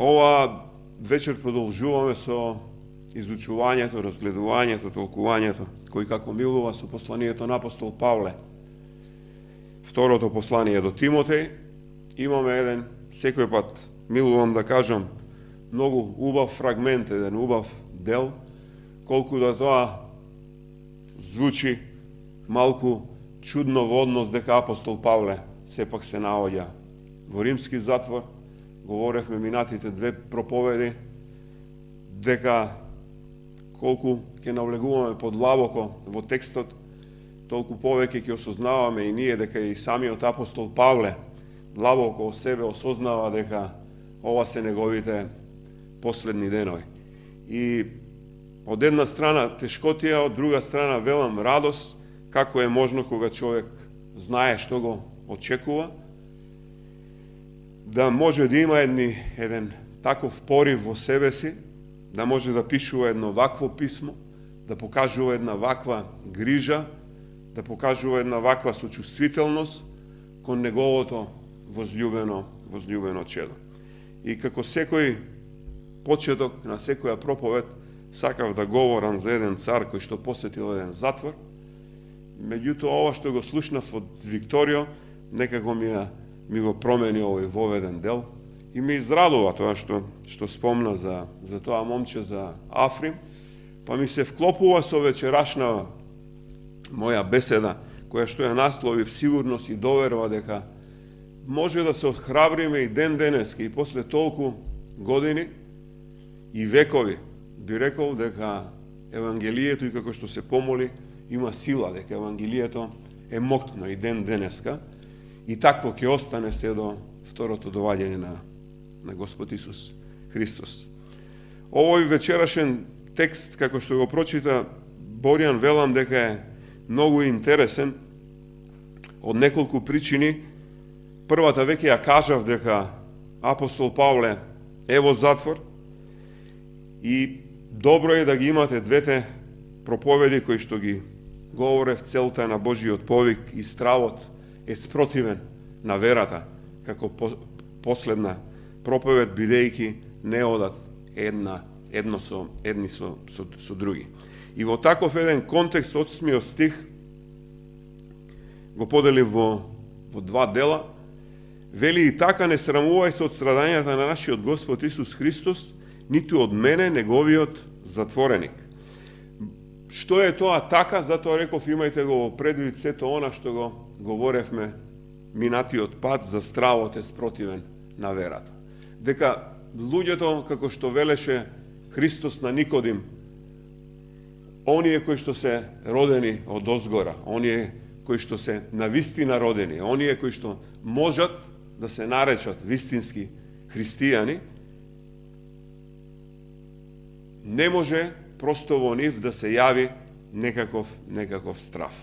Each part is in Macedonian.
Ова вечер продолжуваме со изучувањето, разгледувањето, толкувањето, кој како милува со посланието на апостол Павле. Второто послание до Тимотеј. Имаме еден, секој пат милувам да кажам, многу убав фрагмент, еден убав дел, колку да тоа звучи малку чудно во однос дека апостол Павле сепак се наоѓа во римски затвор. Говоревме минатите две проповеди дека колку ќе навлегуваме подлабоко во текстот, толку повеќе ќе осознаваме и ние дека и самиот апостол Павле длабоко о себе осознава дека ова се неговите последни денови. И од една страна тешкотија, од друга страна велам радост, како е можно кога човек знае што го очекува, да може да има еден таков порив во себе си, да може да пишува едно вакво писмо, да покажува една ваква грижа, да покажува една ваква сочувствителност кон неговото возлюбено чедо. И како секој почеток на секоја проповед, сакав да говорам за еден цар кој што посетил еден затвор. Меѓутоа, ова што го слушнав од Викторио, некако ми го промени овој воведен дел и ме израдува тоа што спомна за тоа момче, за Африм, па ми се вклопува со вечерашна моја беседа, која што ја насловив сигурност и доверба дека може да се отхрабриме и ден денески и после толку години и векови. Би рекол дека Евангелието, и како што се помоли, има сила, дека Евангелието е моктно и ден денеска, и такво ќе остане се до второто доваѓање на Господ Исус Христос. Овој вечерашен текст, како што го прочита Боријан, велам дека е многу интересен од неколку причини. Првата веќе ја кажав дека апостол Павле е во затвор и добро е да ги имате двете проповеди кои што ги говорев. Целта на Божиот повик и стравот е спротивен на верата, како последна проповед, бидејќи не одат едни со други. И во таков еден контекст, 8 стих го подели во два дела. Вели: и така не срамувај се од страдањата на нашиот Господ Исус Христос, ниту од мене, неговиот затвореник. Што е тоа така? Затоа реков, имајте го во предвид сето она што го говоревме минатиот пат, за стравот е спротивен на верата. Дека луѓето, како што велеше Христос на Никодим, оние кои што се родени од озгора, оние кои што се навистина родени, оние кои што можат да се наречат вистински христијани, не може просто во нив да се јави некаков страв.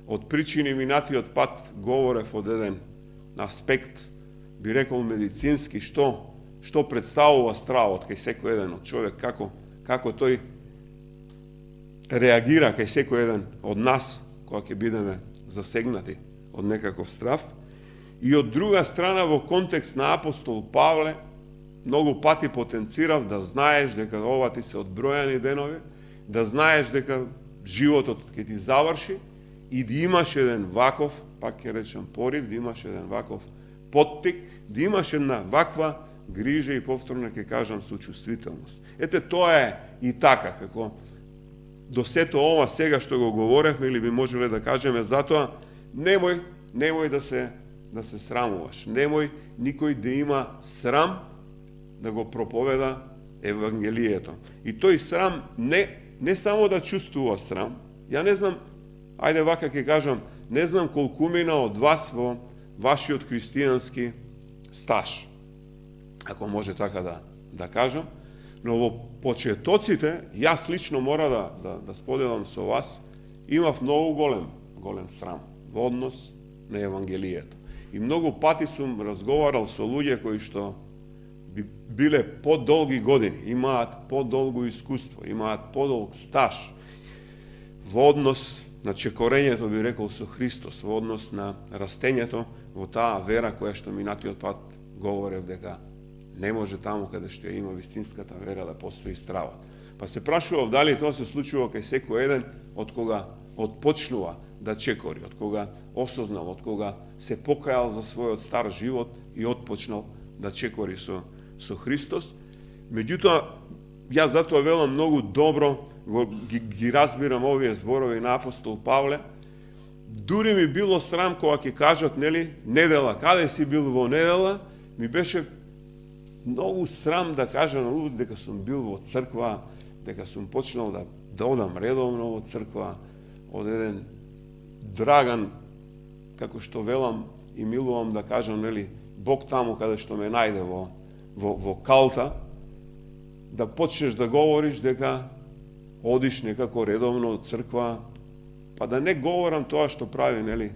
Од причини минатиот пат говорев од еден аспект, би рекол медицински, што представува стравот кај секој еден од човек, како тој реагира кај секој еден од нас кога ќе бидеме засегнати од некаков страв. И од друга страна, во контекст на апостол Павле, многу пати потенцирав да знаеш дека ова ти се одбројани денови, да знаеш дека животот ќе ти заврши и да имаш еден ваков, пак ќе речем порив, да имаш еден ваков поттик, да имаш една ваква грижа и повторно ќе кажам сочувствителност. Ете, тоа е и така, како до сето ова сега што го говоревме, или би можеле да кажеме, затоа немој да се срамуваш. Немој никој да има срам да го проповеда Евангелието. И тој срам не само да чувствува срам. Ја не знам, ајде вака ќе кажам, не знам колкумина од вас во вашиот христијански стаж, ако може така да кажам, но во почетоците, јас лично мора да споделам со вас, имав многу голем срам во однос на Евангелието. И многу пати сум разговарал со луѓе кои што биле подолги години, имаат подолго искуство, имаат подолг стаж во однос на чекорењето, би рекол, со Христос, во однос на растењето во таа вера која што минатиот пат говорев дека не може таму каде што ја има вистинската вера да постои стравот. Па се прашував дали тоа се случува кај секој еден од кога отпочнува да чекори, од кога осознал, од кога се покајал за својот стар живот и отпочнал да чекори со Христос. Меѓутоа, јас затоа велам многу добро ги разбирам овие зборови на апостол Павле. Дури ми било срам кога ќе кажат, нели, недела, каде си бил во недела, ми беше многу срам да кажам на луѓе дека сум бил во црква, дека сум почнал да одам редовно во црква, од еден драган, како што велам и милувам да кажам, нели, Бог таму каде што ме најде во калта, да почнеш да говориш дека одиш некако редовно од црква, па да не говорам тоа што прави, нели,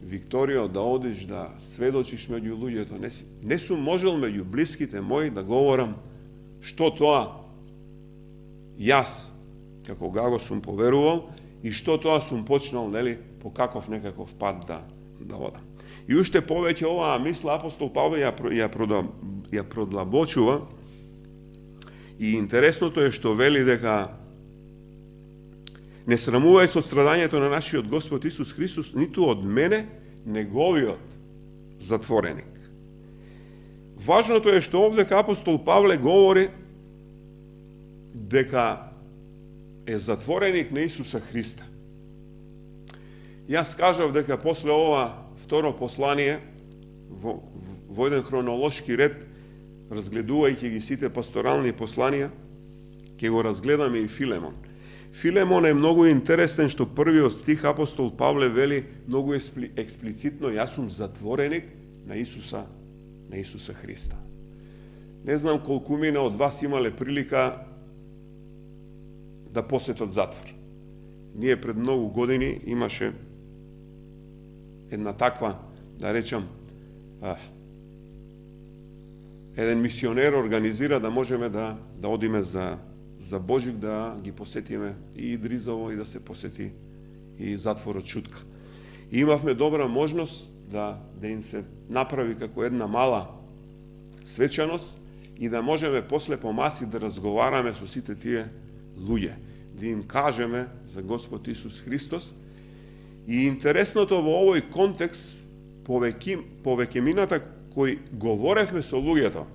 Викторио, да одиш, да сведочиш меѓу луѓето. Не сум можел меѓу блиските мои да говорам што тоа јас, како Гаго, сум поверувал и што тоа сум почнал, нели, по каков некаков пат да одам. И уште повеќе оваа мисла апостол Павле ја продлабочува. И интересното е што вели дека не срамувај се од страдањето на нашиот Господ Исус Христос, ниту од мене, неговиот затвореник. Важното е што овдека апостол Павле говори дека е затвореник на Исуса Христа. Јас кажав дека после ова второ послание, во еден хронолошки ред, разгледувајќи ги сите пасторални посланија, ќе го разгледаме и Филемон. Филемон е многу интересен што првиот стих апостол Павле вели многу експлицитно: јас сум затвореник на Исуса Христа. Не знам колку мина од вас имале прилика да посетат затвор. Ние пред многу години имаше една таква, да речам, еден мисионер организира да можеме да одиме за Божик, да ги посетиме и Идризово и да се посети и затворот Шутка. И имавме добра можност да им се направи како една мала свечаност и да можеме после по маси да разговараме со сите тие луѓе, да им кажеме за Господ Исус Христос. И интересното во овој контекст, повеќе мината кои говоревме со луѓето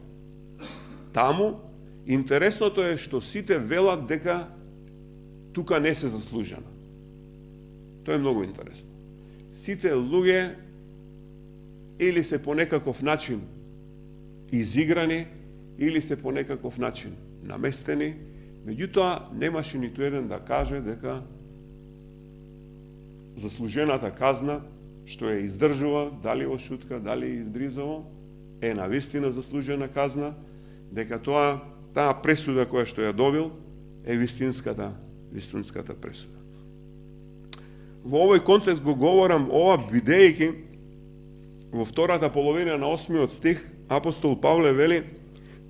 таму, интересното е што сите велат дека тука не се заслужено. Тоа е многу интересно. Сите луѓе или се по некаков начин изиграни, или се по некаков начин наместени, меѓутоа немаше ниту еден да каже дека заслужената казна што ја издржува, дали во Шутка, дали Идризово, е навистина заслужена казна, дека таа пресуда која што ја добил е вистинската пресуда. Во овој контекст го говорам ова, бидејќи во втората половина на 8 стих апостол Павле вели: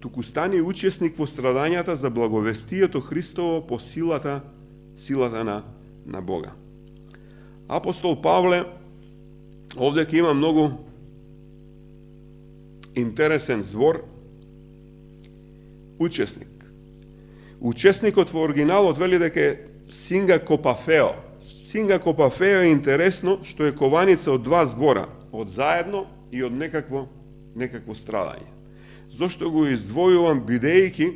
туку стани учесник во страдањата за благовестието Христово по силата на Бога. Апостол Павле овдека има многу интересен збор учесник. Учесникот во оригиналот вели дека е синга-копафео. Синга-копафео е интересно што е кованица од два збора, од заедно и од некакво страдање. Зошто го издвојувам, бидејќи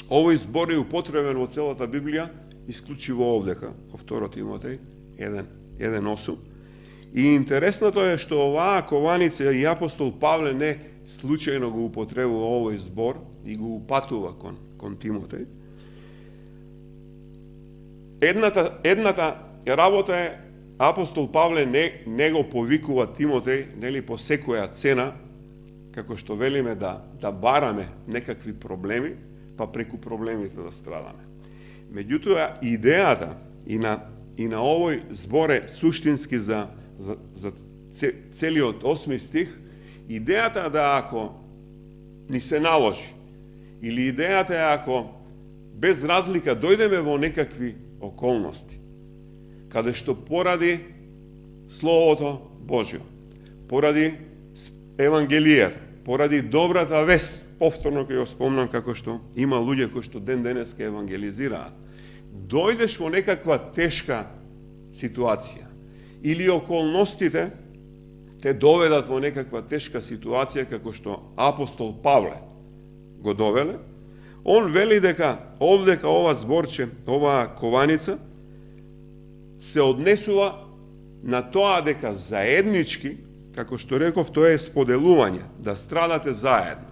овој збор е употребен во целата Библија, исклучиво овдека, во 2 Тимотеј 1:8. И интересното е што оваа кованица и апостол Павле не случајно го употребува овој збор и го упатува кон Тимотеј. Едната работа е апостол Павле не го повикува Тимотеј, нели, по секоја цена, како што велиме да бараме некакви проблеми, па преку проблемите да страдаме. Меѓутоа, идејата и на овој збор е суштински за целиот 8 стих. Идејата да ако ни се наложи, или идејата е ако без разлика дојдеме во некакви околности, каде што поради Словото Божјо, поради Евангелијата, поради добрата вест, повторно ќе го спомнам како што има луѓе кои што ден денеска евангелизираат, дојдеш во некаква тешка ситуација или околностите те доведат во некаква тешка ситуација како што апостол Павле го довеле, он вели дека овдека ова зборче, оваа кованица се однесува на тоа дека заеднички, како што реков, тоа е споделување, да страдате заедно.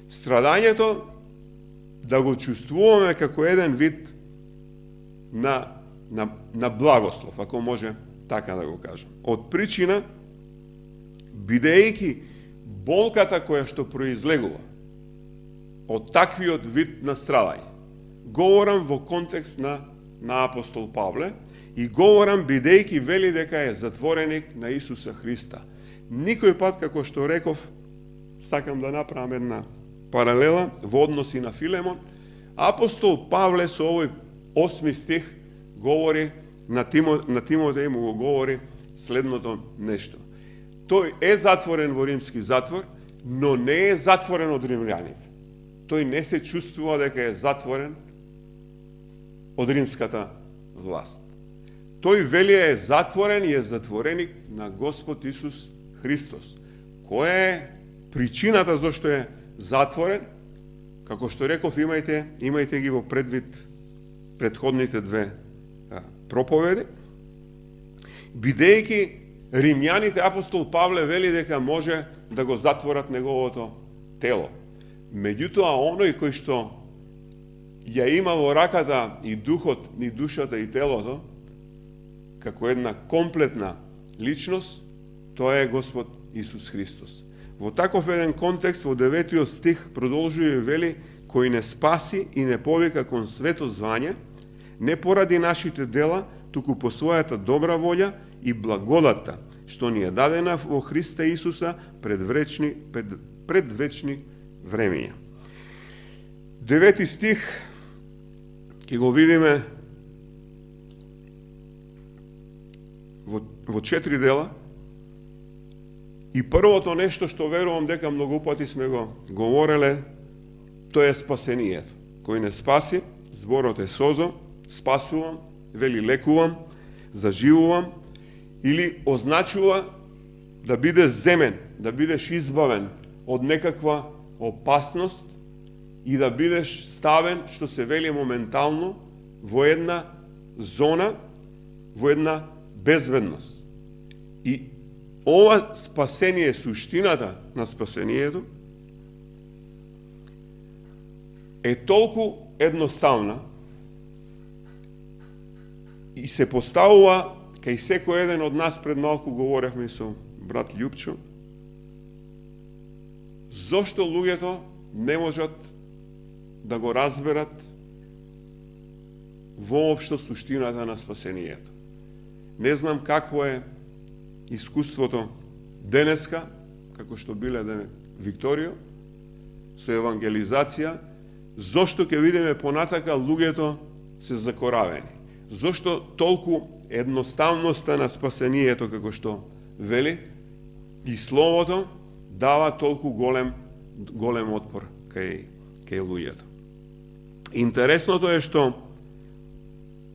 Страдањето да го чувствуваме како еден вид на благослов, ако може така да го кажам. Од причина, бидејќи болката која што произлегува од таквиот вид на страдање, говорам во контекст на апостол Павле и говорам бидејќи вели дека е затвореник на Исуса Христа. Никој пат, како што реков, сакам да направам една паралела во односи на Филемон, апостол Павле со овој 8 стих говори на Тимотеј, му го говори следното нешто. Тој е затворен во римски затвор, но не е затворен од римляните. Тој не се чувствува дека е затворен од римската власт. Тој вели е затворен и е затвореник на Господ Исус Христос. Која е причината зашто е затворен? Како што реков, имајте ги во предвид претходните две проповеди. Бидејќи римјаните, апостол Павле вели дека може да го затворат неговото тело. Меѓутоа, оној кој што ја има во раката и духот, и душата, и телото, како една комплетна личност, тоа е Господ Исус Христос. Во таков еден контекст, во 9 стих продолжува и вели: кој не спаси и не повика кон свето звање, не поради нашите дела, туку по својата добра волја и благодатта, што ни е дадена во Христа Исуса пред вечни времења. 9 стих ќе го видиме во 4 дела. И првото нешто што верувам дека многу пати сме го говореле, тоа е спасението. Кој не спаси, зборот е созо, спасувам, вели лекувам, заживувам, или означува да бидеш земен, да бидеш избавен од некаква опасност и да бидеш ставен, што се вели моментално, во една зона, во една безбедност. И ова спасение, суштината на спасението, е толку едноставна и се поставува кај секој еден од нас. Пред малку говоревме со брат Љупчо, зошто луѓето не можат да го разберат воопшто суштината на спасението. Не знам какво е искуството денеска, како што биле Викторио, со евангелизација, зошто ќе видиме понатака луѓето се закоравени. Зошто толку едноставноста на спасението, како што вели, и Словото дава толку голем отпор кај луѓето. Интересното е што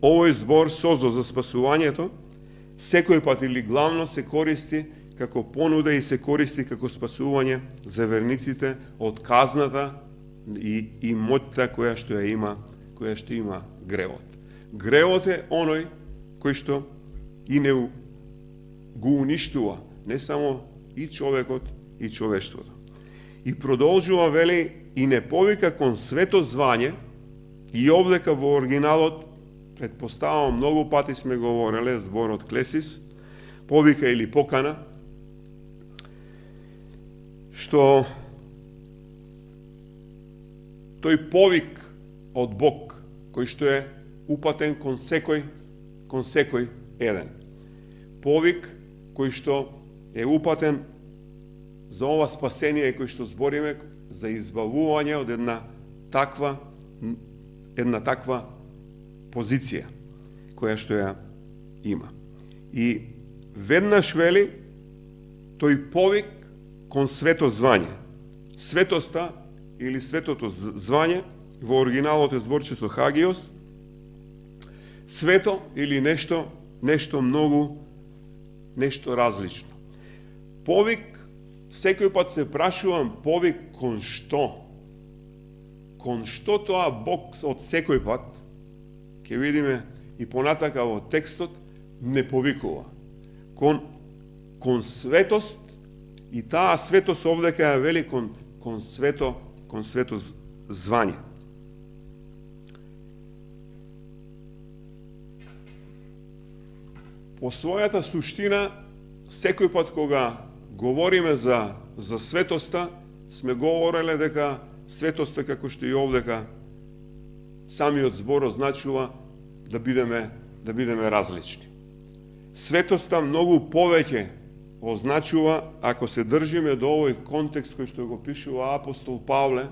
овој збор созо за спасувањето секој пат или главно се користи како понуда и се користи како спасување за верниците од казната и моќта која што има гревот. Гревот е оној кој што и не го уништува не само и човекот и човештвото. И продолжува, вели, и не повика кон свето звање, и овдека во оригиналот, предпоставам многу пати сме говореле зборот клесис, повика или покана, што тој повик од Бог, кој што е упатен кон секој еден. Повик кој што е упатен за ова спасение кој што збориме, за избавување од една таква позиција која што ја има. И веднаш вели, тој повик кон свето звање. Светоста или светото звање во оригиналот е зборчето хагиос. Свето или нешто многу, нешто различно. Повик, секој пат се прашувам, повик кон што? Кон што тоа Бог од секој пат, ќе видиме и понатака во текстот, не повикува. Кон светост, и таа светост овдека ја вели кон свето звање. По својата суштина, секој пат кога говориме за светоста, сме говореле дека светоста, како што и овдека самиот збор означува да бидеме различни. Светоста многу повеќе означува, ако се држиме до овој контекст кој што го пишува апостол Павле,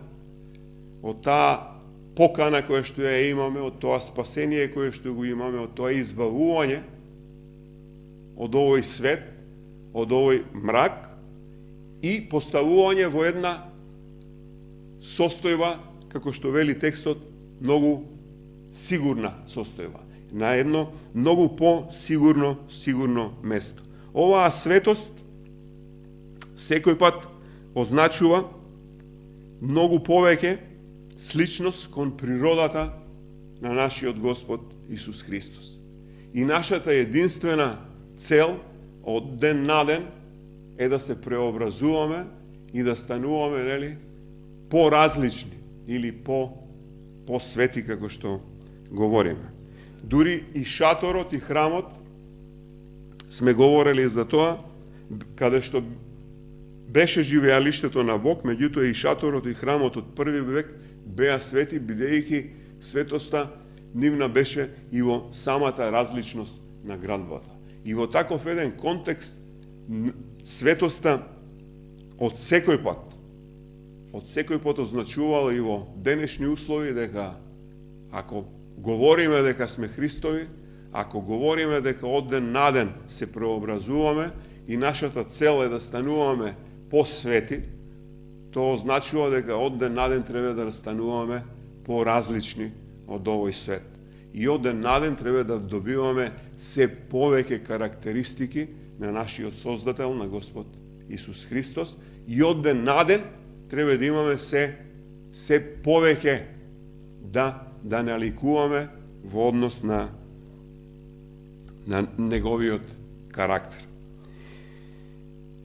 од таа покана која што ја имаме, од тоа спасение кое што го имаме, од тоа избавување од овој свет, од овој мрак и поставување во една состојба, како што вели текстот, многу сигурна состојба, на едно многу по-сигурно место. Оваа светост секој пат означува многу повеќе сличност кон природата на нашиот Господ Исус Христос. И нашата единствена цел од ден на ден е да се преобразуваме и да стануваме, нели, по-различни или по-свети, како што говориме. Дури и шаторот и храмот, сме говорели за тоа, каде што беше живеалиштето на Бог, меѓутоа и шаторот и храмот од први век беа свети, бидејќи светоста нивна беше и во самата различност на градбата. И во таков еден контекст, светоста од секој пат означувала и во денешни услови дека ако говориме дека сме Христови, ако говориме дека од ден на ден се преобразуваме и нашата цел е да стануваме посвети, тоа означува дека од ден на ден треба да стануваме поразлични од овој свет. И од ден на ден треба да добиваме се повеќе карактеристики на нашиот Создател, на Господ Исус Христос, и од ден на ден треба да имаме се повеќе да наликуваме во однос на неговиот карактер.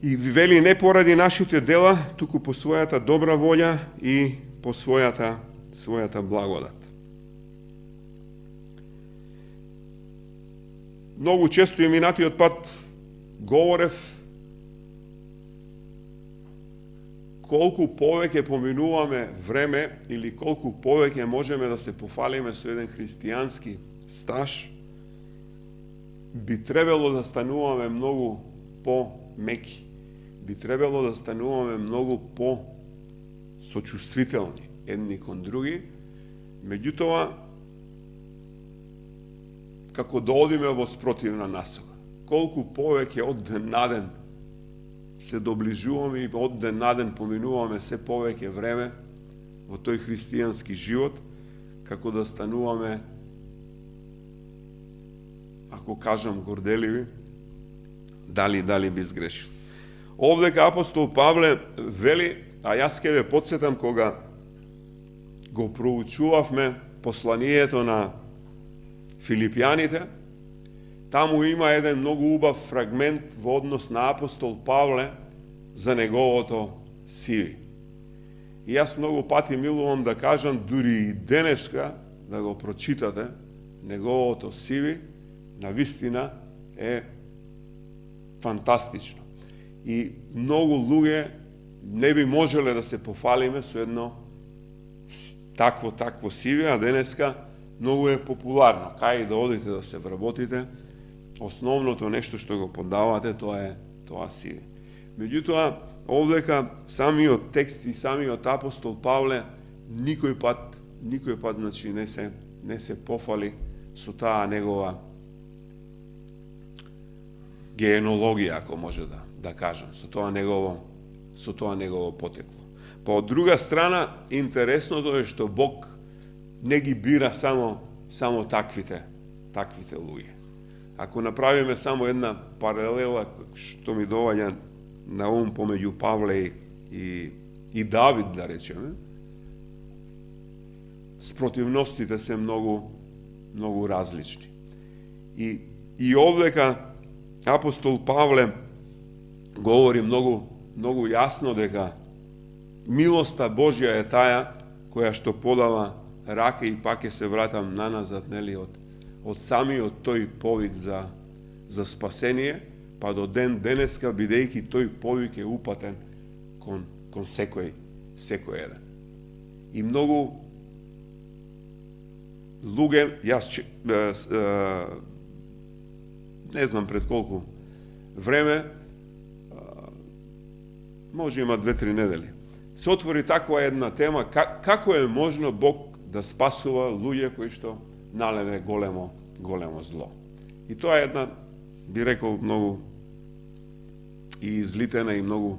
И вели не поради нашите дела, туку по својата добра волја и по својата благодат. Многу често и минатиот пат говорев колку повеќе поминуваме време или колку повеќе можеме да се пофалиме со еден христијански стаж, би требало да стануваме многу по-меки. Би требало да стануваме многу по-сочувствителни едни кон други, меѓутоа, како да одиме во спротивна насока. Колку повеќе од ден на ден се доближуваме и од ден на ден поминуваме се повеќе време во тој христијански живот, како да стануваме, ако кажам горделиви, дали би сгрешил. Овдека апостол Павле вели, а јас ке ве подсетам кога го проучувавме посланието на Филипјаните, таму има еден многу убав фрагмент во однос на апостол Павле за неговото сиви. И јас многу пати милувам да кажам, дури и денешка, да го прочитате, неговото сиви, на вистина е фантастично. И многу луѓе не би можеле да се пофалиме со едно такво сиви, а денеска многу е популарно. Кај да одите да се вработите, основното нешто што го подавате, тоа сиви. Меѓутоа, овдека самиот текст и самиот апостол Павле никој пат значи не се пофали со таа негова генеалогија, ако може да кажам, со со тоа негово потекло. Па од друга страна, интересното е што Бог не ги бира само таквите луѓе. Ако направиме само една паралела што ми доаѓа на ум помеѓу Павле и Давид, да речеме, спротивностите се многу различни. И овдека апостол Павле говори многу јасно дека милоста Божја е таа која што подава рака, и пак ќе се вратам наназад, нели, од самиот тој повик за спасение, па до ден денеска, бидејќи тој повик е упатен кон секој еден. И многу луѓе, јас не знам пред колку време, може има 2-3 недели, се отвори таква една тема, како е можно Бог да спасува луѓе кои што налеме големо зло. И тоа е една, би рекол, многу и излитена и многу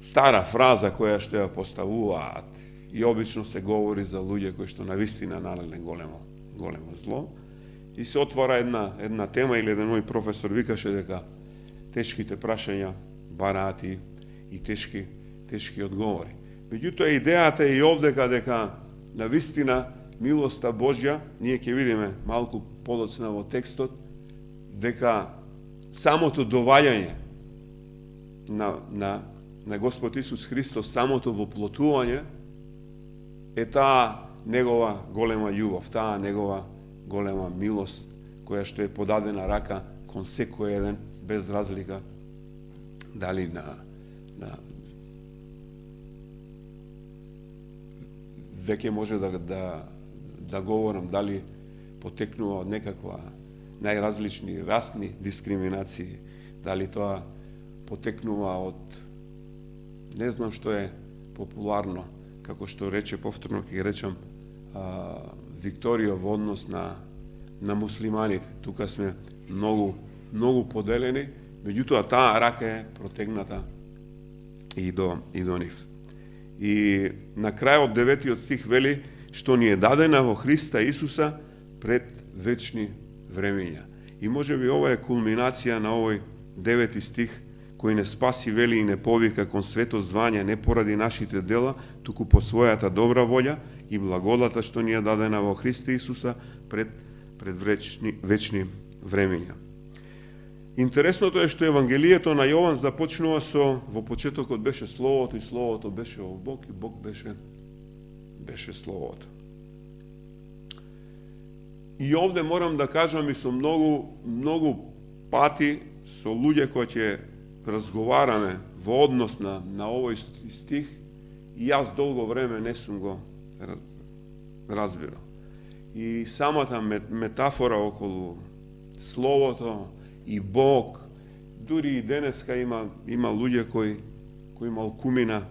стара фраза која што ја поставуваат. И обично се говори за луѓе кои што навистина налеме големо зло. И се отвара една тема, или еден мој професор викаше дека тешките прашања бараат и тешки одговори. Меѓутоа, идејата е и овдека дека навистина милоста Божја, ние ќе видиме малку подоцна во текстот, дека самото доваѓање на Господ Исус Христос, самото воплотување е таа негова голема љубов, таа негова голема милост, која што е подадена рака кон секој еден, без разлика дали веќе може да говорам дали потекнува од некаква најразлични расни дискриминации, дали тоа потекнува од не знам што е популарно, како што рече повторно, ќе речам, Викторија во однос на муслиманите. Тука сме многу поделени, меѓутоа таа рака е протегната и до нив. И на крајот 9 стих вели што ни е дадена во Христа Исуса пред вечни времења. И можеби ова е кулминација на овој 9 стих, кој не спаси, вели, и не повика кон свето звање не поради нашите дела, туку по својата добра волја и благодата што ни е дадена во Христа Исуса пред вечни времења. Интересното е што Евангелието на Јован започнува со во почетокот беше Словото, и Словото беше во Бог, и Бог беше Словото. И овде морам да кажам, и со многу пати со луѓе кои ќе разговараме во однос на овој стих, и јас долго време не сум го разбирал. И самата метафора околу Словото и Бог, дури и денеска има луѓе кои малкумина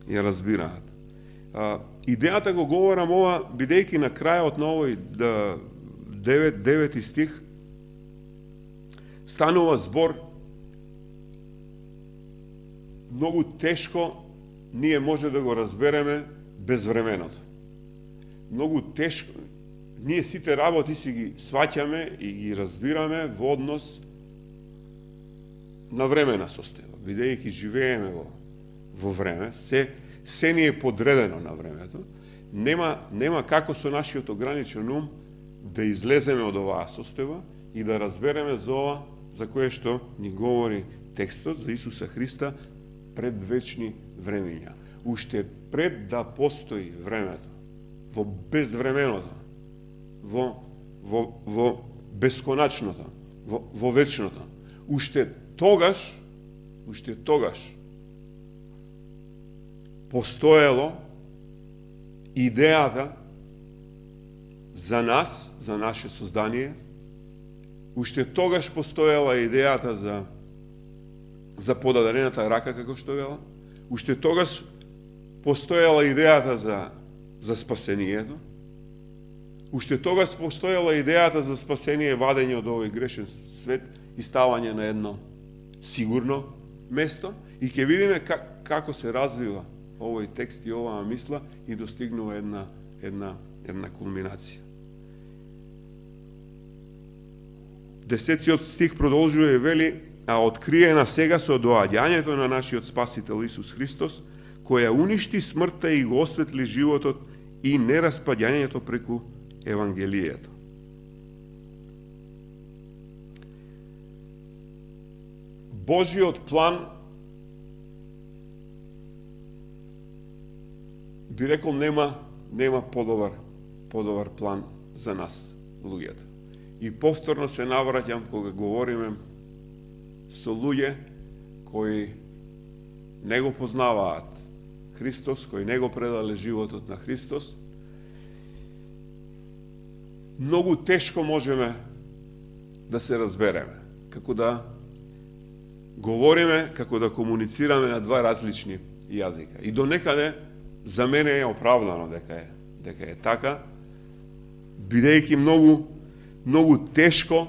ја разбираат. Идејата го говорам ова, бидејќи на крајот на овој 9 стих станува збор многу тешко ние може да го разбереме без временото. Многу тешко, ние сите работи си ги сваќаме и ги разбираме во однос на времена состојба, бидејќи живееме во време, се ни е подредено на времето, нема како со нашиот ограничен ум да излеземе од оваа состојба и да разбереме за ова за кое што ни говори текстот за Исуса Христа пред вечни времења. Уште пред да постои времето, во безвременото, во бесконачното, во вечното. Уште тогаш постоело идејата за нас, за наше создание. Уште тогаш постоела идејата за подадената рака, како што вела. Уште тогаш постоела идејата за спасението. Уште тогаш постоела идејата за спасение, вадење од овој грешен свет и ставање на едно сигурно место и ќе видиме како се развива овој текст и оваа мисла и достигнува една кулминација. 10 стих продолжува и вели: а откриена сега со доаѓањето на нашиот Спасител Исус Христос, која уништи смртта и го осветли животот и нераспаѓањето преку Евангелието. Божиот план, би рекол, нема подобар план за нас, луѓето. И повторно се навраќам кога говориме со луѓе кои не го познаваат Христос, кои не го предале животот на Христос. Многу тешко можеме да се разбереме, како да говориме, како да комуницираме на два различни јазика. И до некаде за мене е оправдано дека е така, бидејќи многу тешко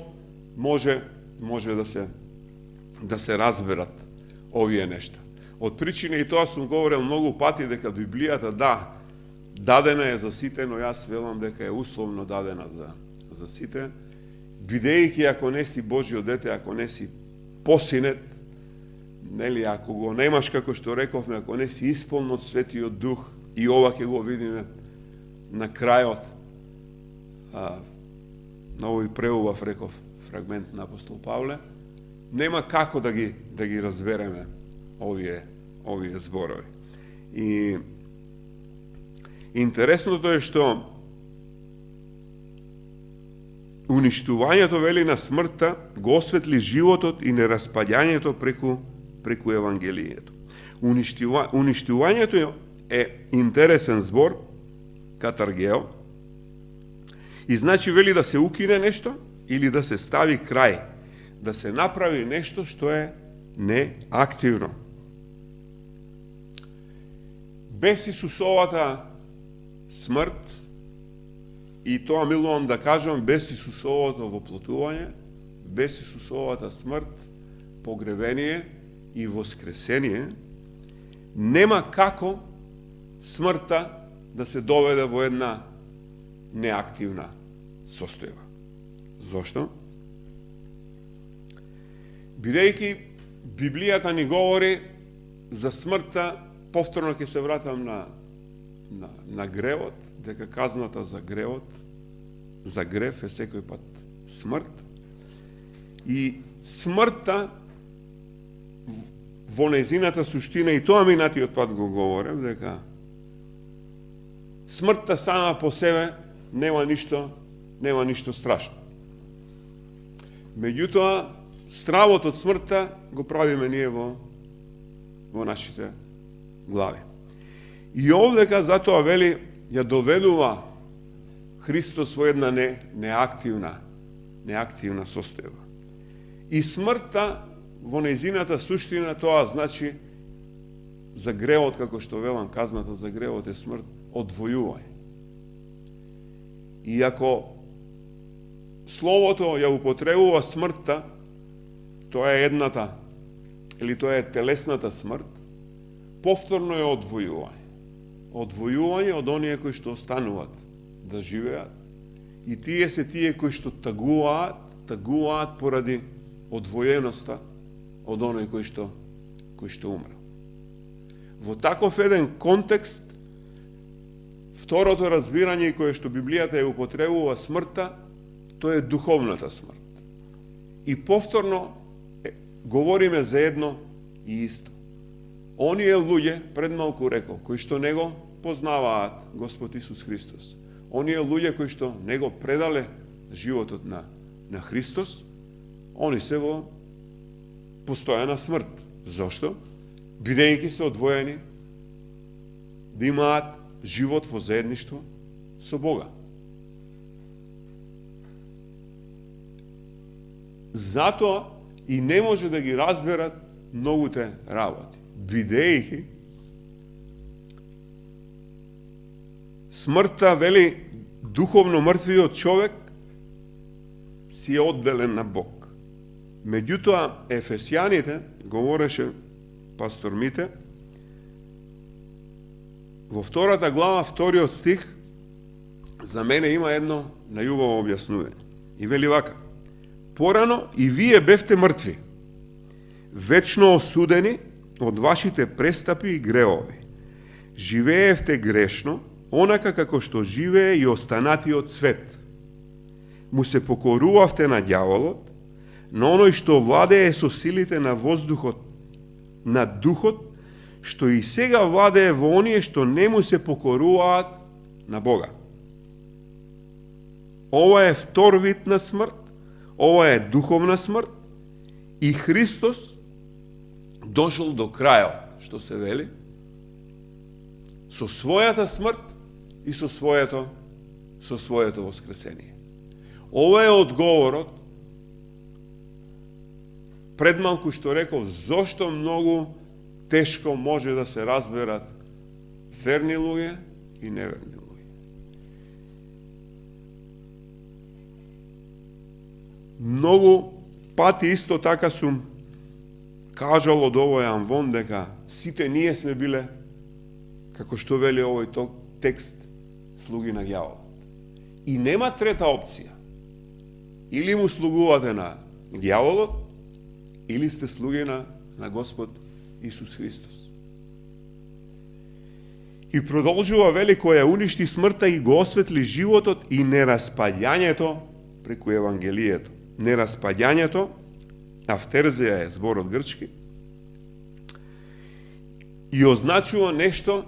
може да се разберат овие нешта. Од причина, и тоа сум говорил многу пати, дека Библијата, дадена е за сите, но јас велам дека е условно дадена за сите, бидејќи ако не си Божјо дете, ако не си посинет, нели, ако го немаш, како што рековме, ако не си исполнет Светиот Дух, и ова ќе го видиме на крајот на овој преубав, реков, фрагмент на апостол Павле, нема како да ги разбереме овие зборови. И интересното е што уништувањето, вели, на смртта го осветли животот и нераспаѓањето преку Евангелието. Уништувањето е интересен збор, катаргео, и значи, вели, да се укине нешто или да се стави крај, да се направи нешто што е неактивно. Без Исусовата смрт, и тоа милувам да кажам, без Исусовото воплотување, без Исусовата смрт, погребение и воскресение, нема како смртта да се доведе во една неактивна состојба. Зошто? Бидејќи Библијата ни говори за смртта, повторно ќе се вратам на гревот, дека казната за грев е секој пат смрт. И смртта во нејзината суштина, и тоа минатиот пат го говорев, дека смртта сама по себе нема ништо страшно. Меѓутоа, стравот од смртта го правиме ние во нашите глави. И овдека затоа, вели, ја доведува Христос во една неактивна состојба. И смртта во нејзината суштина, тоа значи за гревот, како што велам, казната за гревот е смрт, одвојување. И ако Словото ја употребува смртта, тоа е едната, или тоа е телесната смрт, повторно е одвојување. Одвојување од оние кои што остануваат да живеат, и тие се тие кои што тагуваат поради одвоеноста од оној кој што умрел. Во таков еден контекст, второто разбирање кое што Библијата ја употребува смртта, тоа е духовната смрт. И повторно говориме за едно и исто. Оние луѓе, пред малку рекол, кои што не го познаваат Господ Исус Христос, оние луѓе кои што не го предале животот на Христос, они се во постојана смрт. Зошто? Бидејќи се одвоени да имаат живот во заедништво со Бога. Затоа и не може да ги разберат многуте работи, бидејќи смртта, вели, духовно мртвиот човек си е одделен на Бог. Меѓутоа, Ефесијаните говореше пастор Мите, во втората глава, вториот стих, за мене има едно најубаво објаснување. И вели вака: порано и вие бевте мртви, вечно осудени од вашите престапи и греови. Живеевте грешно, онака како што живее и останатиот свет. Му се покорувавте на ѓаволот, на оној што владее со силите на воздухот, на духот, што и сега владее во оние што не му се покоруваат на Бога. Ова е втор вид на смрт, ова е духовна смрт, и Христос дошол до крајот, што се вели, со својата смрт и со своето воскресение. Ова е одговорот, пред малку што реков, зошто многу тешко може да се разберат верни луѓе и неверни луѓе. Многу пати исто така сум кажал од овој амвон дека сите ние сме биле, како што вели овој текст, слуги на ѓаволот. И нема трета опција. Или му слугувате на ѓаволот, или сте слуги на Господ Исус Христос. И продолжува, вели, која уништи смртта и го осветли животот и нераспаѓањето преку Евангелието. Нераспаѓањето, автерзија е зборот грчки, и означува нешто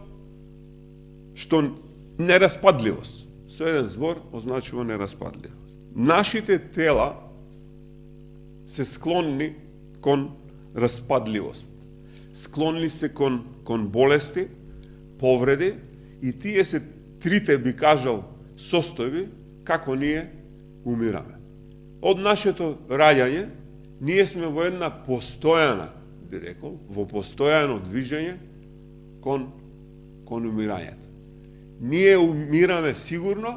што нераспадливост. Со еден збор означува нераспадливост. Нашите тела се склонни кон распадливост. Склонни се кон болести, повреди, и тие се трите, би кажал, состојби како ние умираме. Од нашето раѓање, ние сме во една постојана, би рекол, во постојано движење кон умирањето. Ние умираме сигурно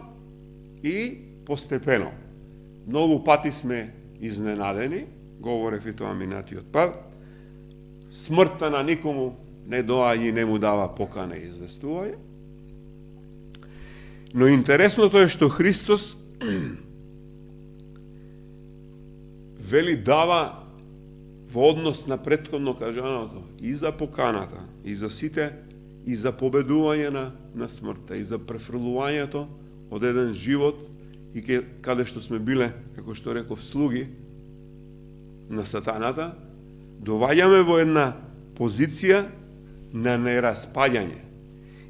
и постепено. Многу пати сме изненадени, говорев и тоа минатиот пат, смртта на никому не доаѓа и не му дава покана и известување. Но интересното е што Христос вели дава во однос на претходно кажаното и за поканата, и за сите, и за победување на смртта, и за префрлувањето од еден живот и каде што сме биле, како што реков, слуги на сатаната, доваѓаме во една позиција на нераспаѓање.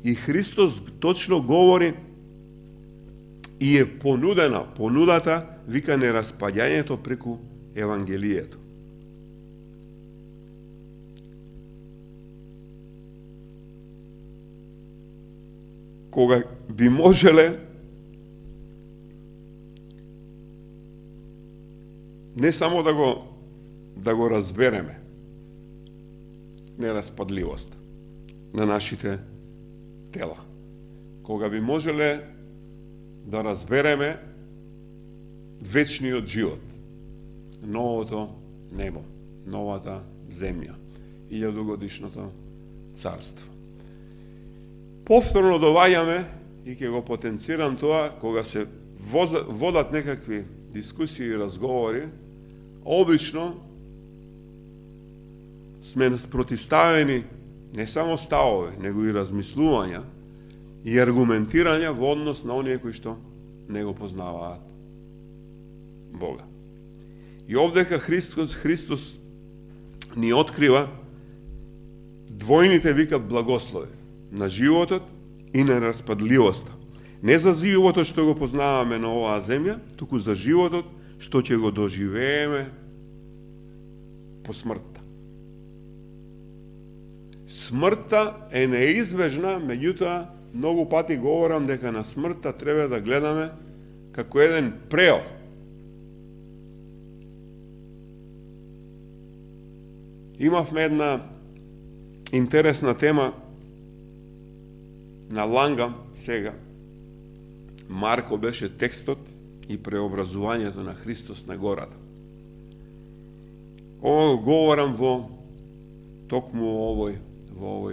И Христос точно говори и е понудата, вика, нераспаѓањето преку Евангелието. Кога би можеле не само да го разбереме нераспадливост на нашите тела, кога би можеле да разбереме вечниот живот, новото небо, новата земја, 1000-годишното царство. Повторно доваѓаме, и ќе го потенцирам тоа, кога се водат некакви дискусии и разговори, обично сме спротивставени не само ставови, него и размислувања и аргументирања во однос на оние кои што не го познаваат Бога. И овдека Христос ни открива двојните, вика, благослови на животот и на распадливоста. Не за животот што го познаваме на оваа земја, туку за животот што ќе го доживееме по смртта. Смртта е неизбежна, меѓутоа многу пати говорам дека на смртта треба да гледаме како еден преод. Имавме една интересна тема на Лангам сега. Марко беше текстот и преобразувањето на Христос на гората. Ово говорам во токму во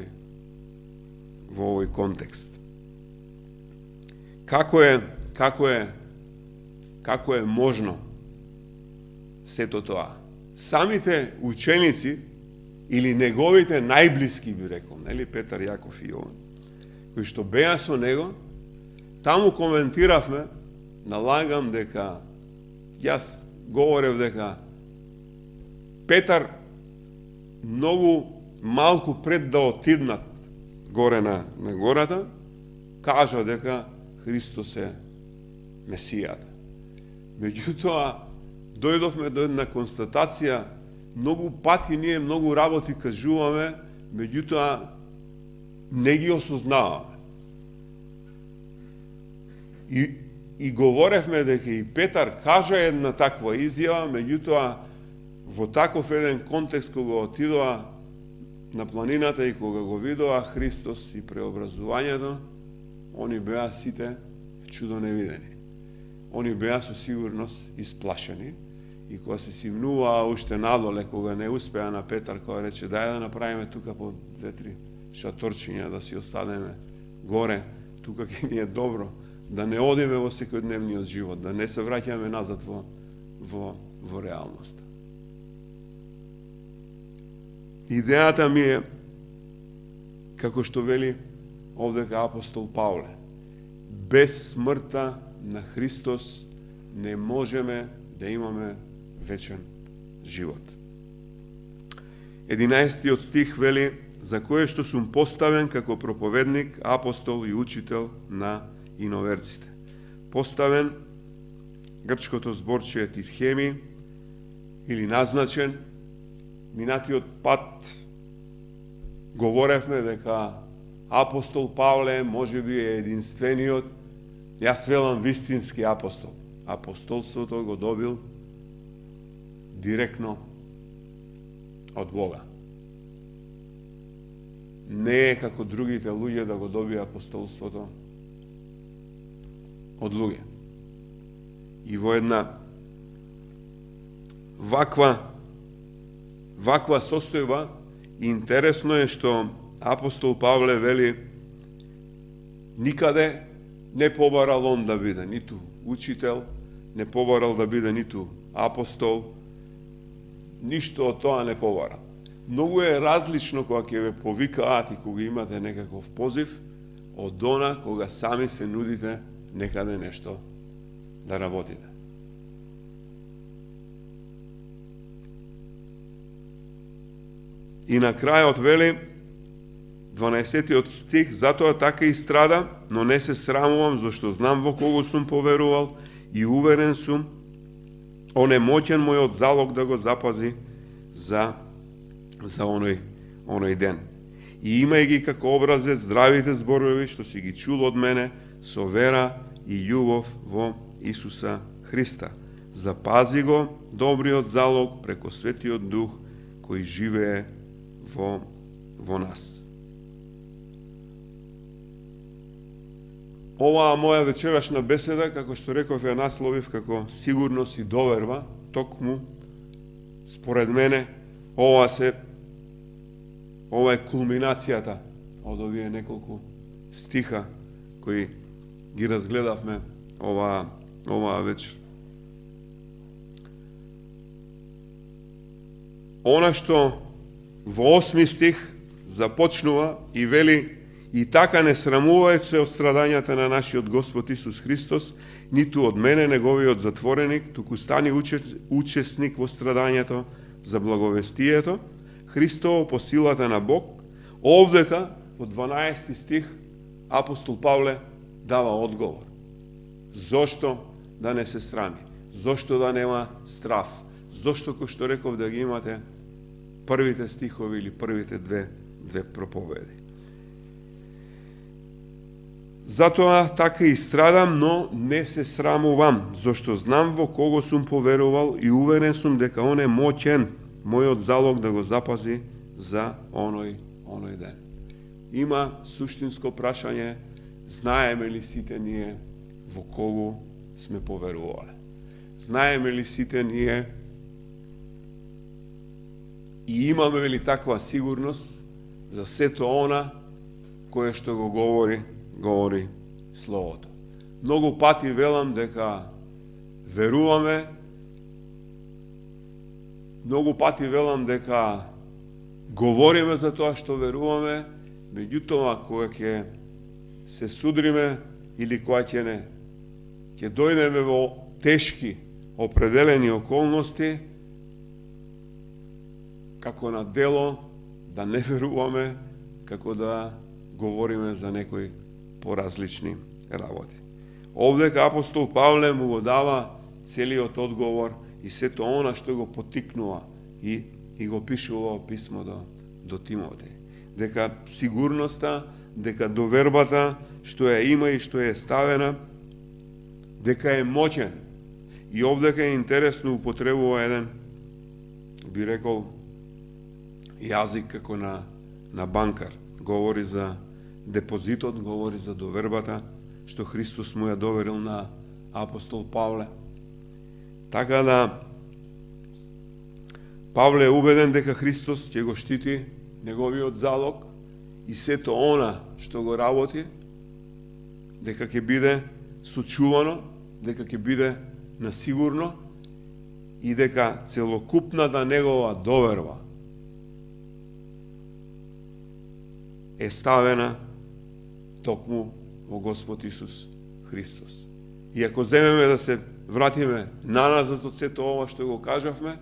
овој контекст. Како е можно сето тоа? Самите ученици или неговите најблиски, би рекол, нели, Петар, Јаков и Јован, кои што беа со него, таму коментиравме, налагам дека јас говорев дека Петар многу малку пред да отиднат горе на гората, кажа дека Христос е Месијата. Меѓутоа, дојдовме до една констатација, многу пати ние многу работи кажуваме, меѓутоа не ги осознаваме. И говоревме дека и Петар кажа една таква изјава, меѓутоа во таков еден контекст кога отидоа на планината и кога го видоа Христос и преобразувањето, они беа сите чудо невидени. Они беа со сигурност исплашени и кога се симнуваа уште надоле, кога не успеа на Петар, кога рече дај да направиме тука по 2-3 шаторчиња да си останеме горе, тука ќе ни е добро, да не одиме во секојдневниот живот, да не се враќаме назад во реалноста. Идејата ми е, како што вели овдека апостол Павле, без смртта на Христос не можеме да имаме вечен живот. 11 стих вели, за кое што сум поставен како проповедник, апостол и учител на иноверците. Поставен, грчкото зборче е титхеми, или назначен. Минатиот пат говоревме дека апостол Павле може би е единствениот, јас велам вистински апостол. Апостолството го добил директно од Бога. Не е како другите луѓе да го добија апостолството од луѓе. И во една ваква состојба, интересно е што апостол Павле вели никаде не побарал он да биде ниту учител, не побарал да биде ниту апостол, ништо од тоа не побарал. Многу е различно кога ќе ве повикаат и кога имате некаков позив, од она кога сами се нудите некаде нешто да работите. И на крајот вели 12 стих, затоа така и страда, но не се срамувам, зашто знам во кого сум поверувал и уверен сум, он е моќен мојот залог да го запази за оној ден. И имај ги како образец здравите зборови што си ги чул од мене со вера и љубов во Исуса Христа. Запази го добриот залог преко Светиот Дух кој живее во нас. Оваа моја вечерашна беседа, како што реков, ја насловив како сигурност и доверба, токму според мене ова е кулминацијата од овие неколку стиха кои ги разгледавме оваа вечер. Она што во 8 стих започнува и вели: и така не срамувајте се од страдањата на нашиот Господ Исус Христос, ниту од мене, неговиот затвореник, туку стани учесник во страдањето за благовестието, Христово по силата на Бог. Овдека, во 12 стих, апостол Павле дава одговор. Зошто да не се срами? Зошто да нема страф? Зошто, кој што реков, да ги имате првите стихови или првите две проповеди? Затоа така и страдам, но не се срамувам, зашто знам во кого сум поверувал и уверен сум дека он е моќен мојот залог да го запази за оној ден. Има суштинско прашање, знаеме ли сите ние во кого сме поверувале? Знаеме ли сите ние И имаме ли таква сигурност за сето она кое што го говори Словото. Многу пати велам дека веруваме, многу пати велам дека говориме за тоа што веруваме, меѓутоа кога ќе се судриме или кога ќе дојдеме во тешки определени околности, како на дело да не веруваме, како да говориме за некои поразлични работи. Овдека апостол Павле му го дава целиот одговор и сето она што го потикнува и го пишува во писмо до Тимотеј. Дека сигурноста, дека довербата што ја има и што е ставена, дека е моќен. И овдека е интересно употребува еден, би рекол, јазик како на банкар. Говори за депозитот, говори за довербата, што Христос му ја доверил на апостол Павле. Така да, Павле е убеден дека Христос ќе го штити неговиот залог и сето она што го работи, дека ќе биде сочувано, дека ќе биде насигурно и дека целокупната негова доверба е ставена токму во Господ Исус Христос. И ако земеме да се вратиме наназад од сето ова што го кажавме,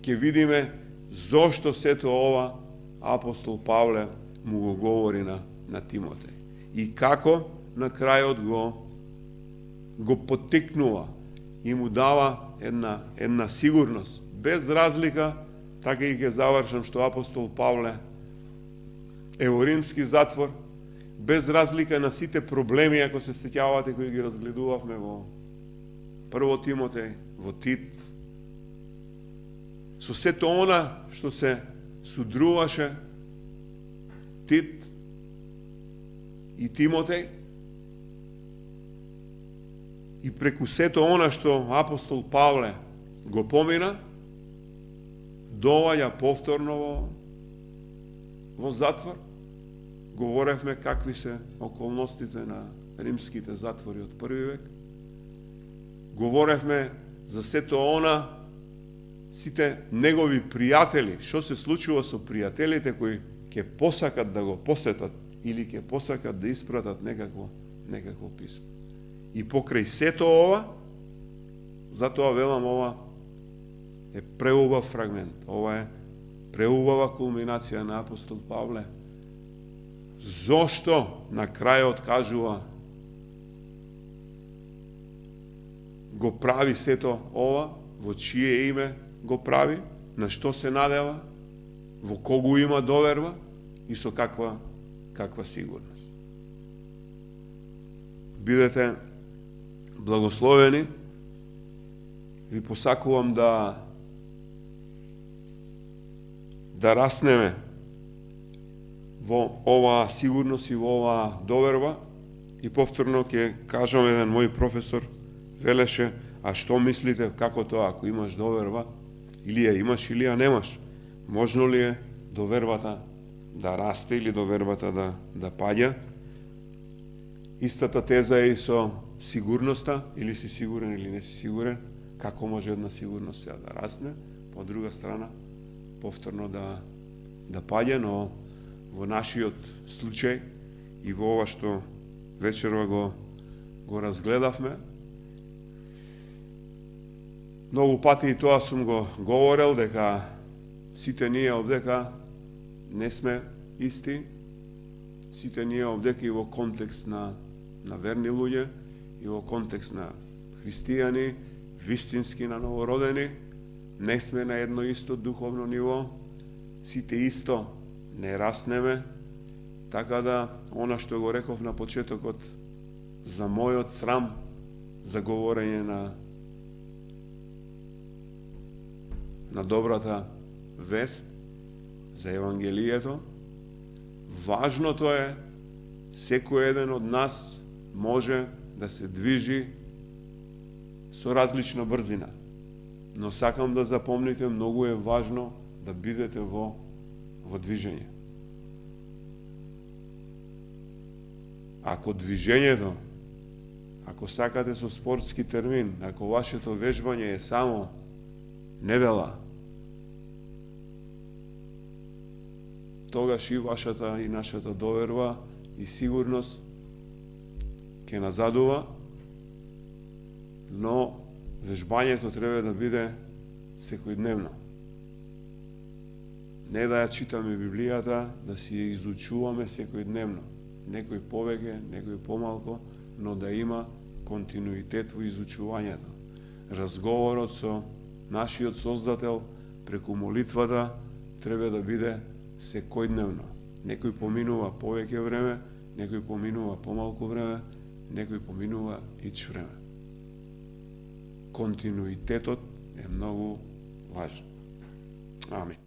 ќе видиме зошто сето ова апостол Павле му го говори на Тимотеј. И како на крајот го поттикнува и му дава една сигурност, без разлика, така и ќе завршам, што апостол Павле е во римски затвор, без разлика на сите проблеми, ако се сеќавате, кои ги разгледувавме во Прво Тимотеј, во Тит, со сето она што се судруваше Тит и Тимотеј, и преку сето она што апостол Павле го помина, доаѓа повторно во затвор. Говоревме какви се околностите на римските затвори од први век. Говоревме за сето она, сите негови пријатели, што се случува со пријателите кои ќе посакат да го посетат или ќе посакат да испратат некакво писмо. И покрај сето ова, затоа велам, ова е преубав фрагмент, ова е преубава кулминација на апостол Павле. Зошто на крајот кажува го прави сето ова, во чие име го прави, на што се надева, во кого има доверба и со каква сигурност. Бидете благословени, ви посакувам да раснеме во оваа сигурност и во оваа доверба. И повторно ќе кажам, еден мој професор велеше, а што мислите, како тоа, ако имаш доверба, или ја имаш, или ја немаш, можно ли е довербата да расте или довербата да паѓа? Истата теза е и со сигурноста, или си сигурен или не си сигурен, како може една сигурност да расне, по друга страна, повторно да паѓа, но во нашиот случај и во ова што вечерва го разгледавме, многу пати и тоа сум го говорел, дека сите ние овдека не сме исти, сите ние овдека и во контекст на верни луѓе, и во контекст на христијани, вистински на новородени, не сме на едно исто духовно ниво, сите исто не раснеме, така да, она што го реков на почетокот, за мојот срам, за говорење на добрата вест, за Евангелието, важното е, секој еден од нас може да се движи со различна брзина. Но сакам да запомните, многу е важно да бидете во движење. Ако движењето, ако сакате со спортски термин, ако вашето вежбање е само недела, тогаш и вашата и нашата доверба и сигурност ќе назадува, но вежбањето треба да биде секојдневно. Не да ја читаме Библијата, да си ја изучуваме секојдневно. Некој повеќе, некој помалку, но да има континуитет во изучувањето. Разговорот со нашиот Создател преку молитвата треба да биде секојдневно. Некој поминува повеќе време, некој поминува помалку време, некој поминува ич време. Континуитетот е многу важен. Амин.